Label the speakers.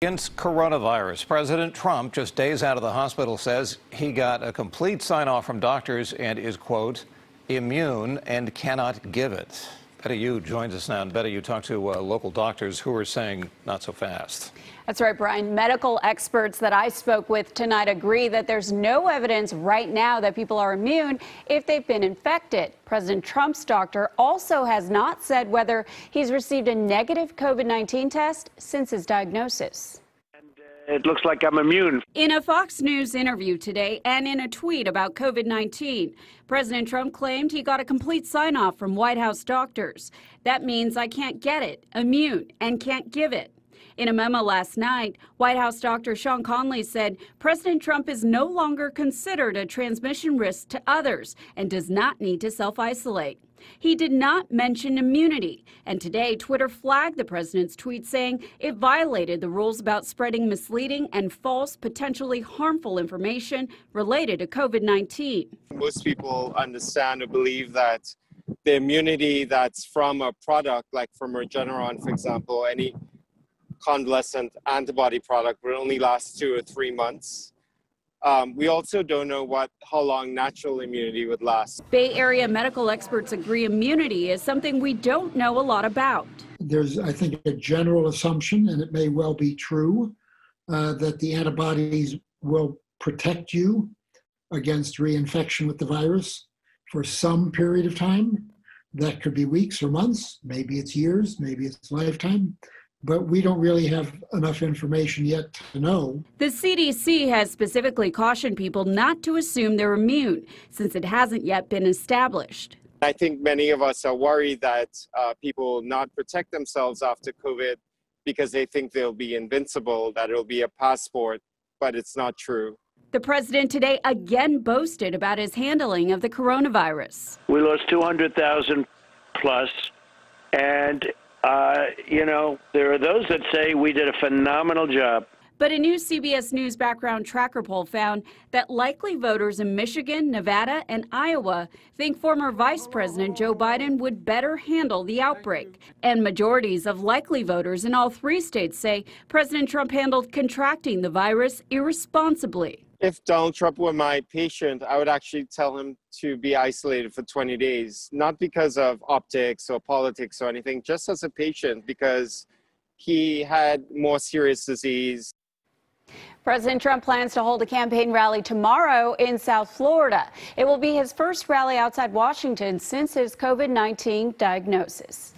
Speaker 1: Against coronavirus, President Trump, just days out of the hospital, says he got a complete sign-off from doctors and is, quote, immune and cannot give it. Betty Yu joins us now. And Betty, you talked to local doctors who are saying not so fast.
Speaker 2: That's right, Brian. Medical experts that I spoke with tonight agree that there's no evidence right now that people are immune if they've been infected. President Trump's doctor also has not said whether he's received a negative COVID-19 test since his diagnosis.
Speaker 3: It looks like I'm immune.
Speaker 2: In a Fox News interview today and in a tweet about COVID-19, President Trump claimed he got a complete sign-off from White House doctors. That means I can't get it, immune, and can't give it. In a memo last night, White House Dr. Sean Conley said President Trump is no longer considered a transmission risk to others and does not need to self-isolate. He did not mention immunity, and today Twitter flagged the president's tweet saying it violated the rules about spreading misleading and false, potentially harmful information related to COVID-19.
Speaker 4: Most people understand or believe that the immunity that's from a product, like from Regeneron, for example, any convalescent antibody product, will only last 2 or 3 months. We also don't know how long natural immunity would last.
Speaker 2: Bay Area medical experts agree immunity is something we don't know a lot about.
Speaker 5: There's, I think, a general assumption, and it may well be true, that the antibodies will protect you against reinfection with the virus for some period of time. That could be weeks or months, maybe it's years, maybe it's lifetime. But we don't really have enough information yet to know.
Speaker 2: The CDC has specifically cautioned people not to assume they're immune, since it hasn't yet been established.
Speaker 4: I think many of us are worried that people will not protect themselves after COVID because they think they'll be invincible, that it'll be a passport, but it's not true.
Speaker 2: The president today again boasted about his handling of the coronavirus.
Speaker 3: We lost 200,000 plus, and there are those that say we did a phenomenal job.
Speaker 2: But a new CBS News background tracker poll found that likely voters in Michigan, Nevada, and Iowa think former Vice President Joe Biden would better handle the outbreak. And majorities of likely voters in all 3 states say President Trump handled contracting the virus irresponsibly.
Speaker 4: If Donald Trump were my patient, I would actually tell him to be isolated for 20 days, not because of optics or politics or anything, just as a patient, because he had more serious disease.
Speaker 2: President Trump plans to hold a campaign rally tomorrow in South Florida. It will be his first rally outside Washington since his COVID-19 diagnosis.